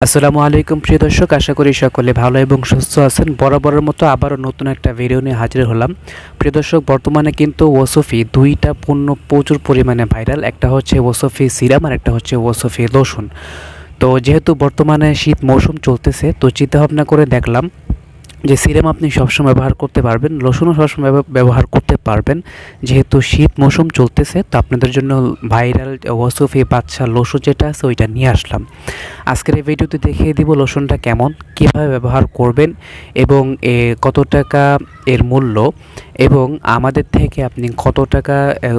আসসালামু আলাইকুম প্রিয় দর্শক, আশা করি সকলে ভালো এবং সুস্থ আছেন। বরাবরের মতো আবারও নতুন একটা ভিডিও নিয়ে হাজির হলাম। প্রিয় দর্শক, বর্তমানে কিন্তু ওসফি দুইটা পণ্য প্রচুর পরিমাণে ভাইরাল। একটা হচ্ছে ওসফি সিরাম আর একটা হচ্ছে ওসফি লোশন। তো যেহেতু বর্তমানে শীত মৌসুম চলতেছে, তো চিন্তা ভাবনা করে দেখলাম যে সিরাম আপনি সবসময় ব্যবহার করতে পারবেন, লোশনও সবসময় ব্যবহার করতে পারবেন। যেহেতু শীত মৌসুম চলতেছে, তো আপনাদের জন্য ভাইরাল ওসফি বাদশা লোশন যেটা আছে ওইটা নিয়ে আসলাম। আজকের এই ভিডিওতে দেখিয়ে দিব লোশনটা কেমন, কীভাবে ব্যবহার করবেন এবং কত টাকা এর মূল্য এবং আমাদের থেকে আপনি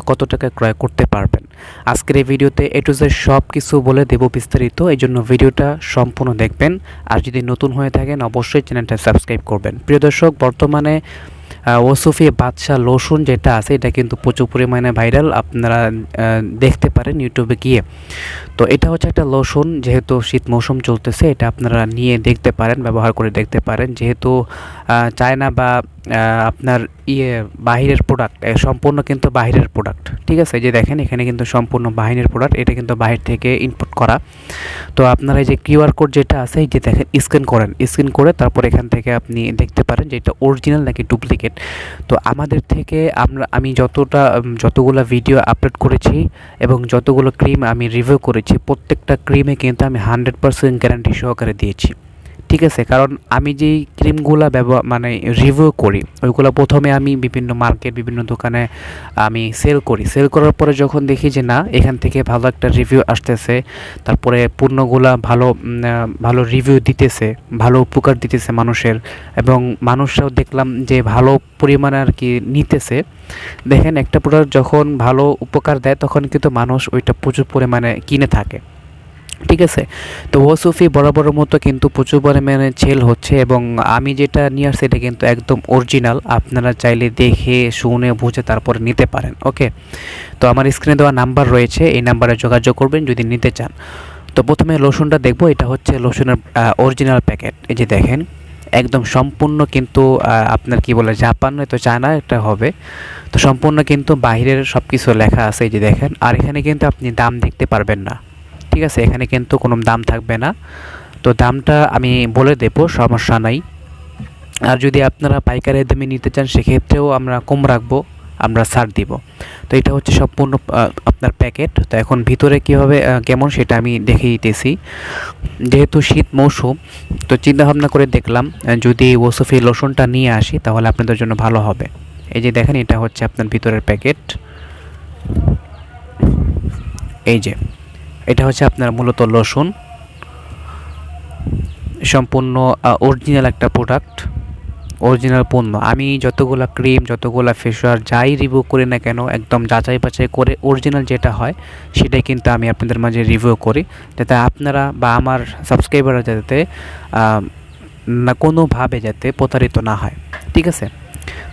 কত টাকা ক্রয় করতে পারবেন। আজকের এই ভিডিওতে এ টু জেড সব কিছু বলে দেব বিস্তারিত, এই জন্য ভিডিওটা সম্পূর্ণ দেখবেন। আর যদি নতুন হয়ে থাকেন অবশ্যই চ্যানেলটা সাবস্ক্রাইব করবেন। প্রিয় দর্শক, বর্তমানে ওসফি বাদশা লোশন যেটা আছে এটা কিন্তু প্রচুর পরিমাণে ভাইরাল, আপনারা দেখতে পারেন ইউটিউবে গিয়ে। তো এটা হচ্ছে একটা লোশন, যেহেতু শীত মৌসুম চলতেছে এটা আপনারা নিয়ে দেখতে পারেন, ব্যবহার করে দেখতে পারেন। যেহেতু চায়না বা আপনার বাহিরের প্রোডাক্ট, সম্পূর্ণ কিন্তু বাহিরের প্রোডাক্ট, ঠিক আছে। যে দেখেন এখানে কিন্তু সম্পূর্ণ বাহিরের প্রোডাক্ট, এটা কিন্তু বাহির থেকে ইম্পোর্ট করা। তো আপনারা এই যে কিউআর কোড যেটা আছে এই যে দেখেন, স্ক্যান করে তারপর এখান থেকে আপনি দেখতে পারেন যে এটা অরিজিনাল নাকি ডুপ্লিকেট। তো আমাদের থেকে আমি যতগুলো ভিডিও আপলোড করেছি এবং যতগুলো ক্রিম আমি রিভিউ করেছি, প্রত্যেকটা ক্রিমে কিন্তু আমি 100% গ্যারান্টি সহকারে দিয়েছি, ঠিক আছে। কারণ আমি যেই ক্রিমগুলো রিভিউ করি ওইগুলো প্রথমে আমি বিভিন্ন মার্কেট, বিভিন্ন দোকানে আমি সেল করার পরে যখন দেখি যে না, এখান থেকে ভালো একটা রিভিউ আসতেছে, তারপরে পণ্যগুলা ভালো রিভিউ দিতেছে, ভালো উপকার দিতেছে মানুষের, এবং মানুষরাও দেখলাম যে ভালো পরিমাণে আর কি নিতেছে। দেখেন একটা প্রোডাক্ট যখন ভালো উপকার দেয় তখন কিন্তু মানুষ ওইটা প্রচুর পরিমাণে কিনে থাকে, ঠিক আছে। তো ওসফি বরাবরের মতো কিন্তু প্রচুর পরিমাণে সেল হচ্ছে, এবং আমি যেটা নিয়ে আসছি এটা কিন্তু একদম অরিজিনাল। আপনারা চাইলে দেখে শুনে বুঝে তারপরে নিতে পারেন, ওকে। তো আমার স্ক্রিনে দেওয়া নাম্বার রয়েছে, এই নাম্বারে যোগাযোগ করবেন যদি নিতে চান। তো প্রথমে লোশনটা দেখব, এটা হচ্ছে লোশনের অরিজিনাল প্যাকেট। এই যে দেখেন একদম সম্পূর্ণ কিন্তু আপনার কি বলে, জাপান নয়তো চায়না এটা হবে। তো সম্পূর্ণ কিন্তু বাইরের সব কিছু লেখা আছে, এই যে দেখেন। আর এখানে কিন্তু আপনি দাম দেখতে পারবেন না, ঠিক আছে। এখানে কিন্তু কোনো দাম থাকবে না, তো দামটা আমি বলে দেব, সমস্যা নাই। আর যদি আপনারা পাইকারি দামে নিতে চান সেক্ষেত্রেও আমরা কম রাখবো, আমরা ছাড় দিব। তো এটা হচ্ছে সম্পূর্ণ আপনার প্যাকেট। তো এখন ভিতরে কীভাবে কেমন সেটা আমি দেখিয়ে দিতেছি। যেহেতু শীত মৌসুম, তো চিন্তা ভাবনা করে দেখলাম যদি ওসফি লোশনটা নিয়ে আসি তাহলে আপনাদের জন্য ভালো হবে। এই যে দেখেন এটা হচ্ছে আপনার ভিতরের প্যাকেট, এই যে এটা হচ্ছে আপনার মূলত লোশন, সম্পূর্ণ অরিজিনাল একটা প্রোডাক্ট, অরিজিনাল পণ্য। আমি যতগুলো ক্রিম, যতগুলো ফেস ওয়াশ যাই রিভিউ করি না কেন, একদম যাচাই বাছাই করে অরিজিনাল যেটা হয় সেটাই কিন্তু আমি আপনাদের মাঝে রিভিউ করি, যাতে আপনারা বা আমার সাবস্ক্রাইবাররা যাতে না কোনোভাবে যাতে প্রতারিত না হয়, ঠিক আছে।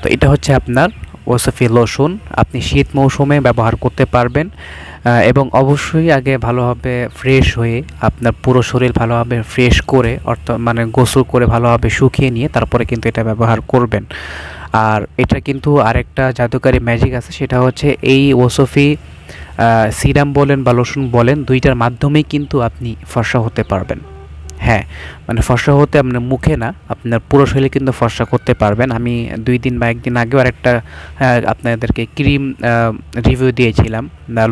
তো এটা হচ্ছে আপনার ওসফি লোশন, আপনি শীত মৌসুমে ব্যবহার করতে পারবেন। এবং অবশ্যই আগে ভালোভাবে ফ্রেশ হয়ে আপনার পুরো শরীর ভালোভাবে ফ্রেশ করে, অর্থাৎ গোসল করে ভালোভাবে শুকিয়ে নিয়ে তারপরে কিন্তু এটা ব্যবহার করবেন। আর এটা কিন্তু আরেকটা জাদুকারি ম্যাজিক আছে, সেটা হচ্ছে এই ওসফি সিরাম বলেন বা লোশন বলেন, দুইটার মাধ্যমেই কিন্তু আপনি ফর্সা হতে পারবেন। হ্যাঁ, ফর্সা হতে আপনার মুখে না, আপনার পুরো শরীরে কিন্তু ফর্সা করতে পারবেন। আমি 2 দিন বা 1 দিন আগেও আরেকটা আপনাদেরকে ক্রিম রিভিউ দিয়েছিলাম,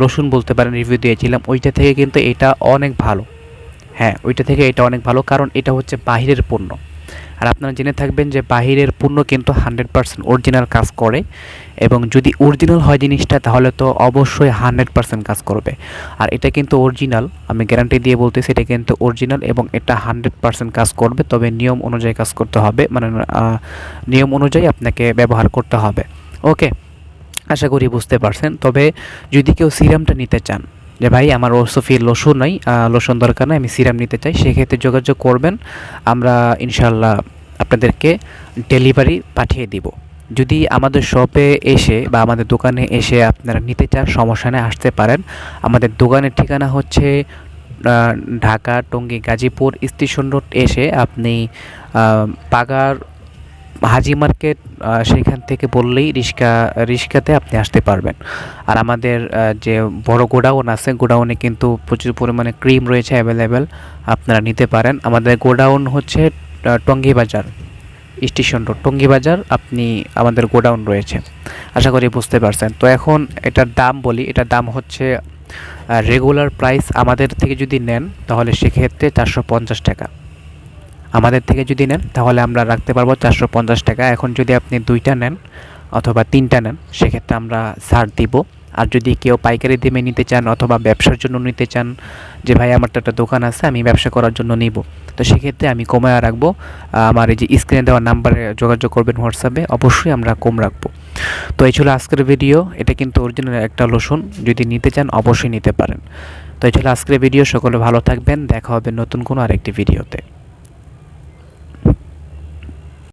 লোশন বলতে পারেন, রিভিউ দিয়েছিলাম। ওইটা থেকে কিন্তু এটা অনেক ভালো। হ্যাঁ, ওইটা থেকে এটা অনেক ভালো, কারণ এটা হচ্ছে বাহিরের পণ্য। আর আপনারা জেনে থাকবেন যে বাহিরের পণ্য কিন্তু 100% অরিজিনাল কাজ করে, এবং যদি অরিজিনাল হয় জিনিসটা তাহলে তো অবশ্যই 100% কাজ করবে। আর এটা কিন্তু অরিজিনাল, আমি গ্যারান্টি দিয়ে বলতেছি এটা কিন্তু অরিজিনাল, এবং এটা 100% কাজ করবে। তবে নিয়ম অনুযায়ী কাজ করতে হবে, নিয়ম অনুযায়ী আপনাকে ব্যবহার করতে হবে, ওকে। আশা করি বুঝতে পারছেন। তবে যদি কেউ সিরামটা নিতে চান, যে ভাই আমার ওসফি লোশন নাই, লোশন দরকার নাই, আমি সিরাম নিতে চাই, সেক্ষেত্রে যোগাযোগ করবেন, আমরা ইনশাল্লাহ আপনাদেরকে ডেলিভারি পাঠিয়ে দিব। যদি আমাদের শপে এসে বা আমাদের দোকানে এসে আপনারা নিতে চান, সমস্যা নেই, আসতে পারেন। আমাদের দোকানের ঠিকানা হচ্ছে ঢাকা টঙ্গী গাজীপুর স্টেশন রোড। এসে আপনি পাগার হাজি মার্কেট, সেখান থেকে বললেই রিক্সাতে আপনি আসতে পারবেন। আর আমাদের যে বড় গোডাউন আছে, গোডাউনে কিন্তু প্রচুর পরিমাণে ক্রিম রয়েছে অ্যাভেলেবেল, আপনারা নিতে পারেন। আমাদের গোডাউন হচ্ছে টঙ্গী বাজার, স্টেশন রোড টঙ্গী বাজার, আপনি আমাদের গোডাউন রয়েছে। আশা করি বুঝতে পারছেন। তো এখন এটার দাম বলি, এটার দাম হচ্ছে রেগুলার প্রাইস আমাদের থেকে যদি নেন তাহলে সেক্ষেত্রে 450 টাকা। আমাদের থেকে যদি নেন তাহলে আমরা রাখতে পারবো 450 টাকা। এখন যদি আপনি 2টা নেন অথবা 3টা নেন সেক্ষেত্রে আমরা ছাড় দিব। আর যদি কেউ পাইকারি দামে নিতে চান অথবা ব্যবসার জন্য নিতে চান, যে ভাই আমার তো একটা দোকান আছে আমি ব্যবসা করার জন্য নিব, তো সেক্ষেত্রে আমি কমায় রাখবো। আমার এই যে স্ক্রিনে দেওয়া নাম্বারে যোগাযোগ করবেন হোয়াটসঅ্যাপে, অবশ্যই আমরা কম রাখবো। তো এই ছিল আজকের ভিডিও। এটা কিন্তু অরিজিনাল একটা লোশন, যদি নিতে চান অবশ্যই নিতে পারেন। তো এই ছিল আজকের ভিডিও। সকলে ভালো থাকবেন, দেখা হবে নতুন কোনো আরেকটি ভিডিওতে।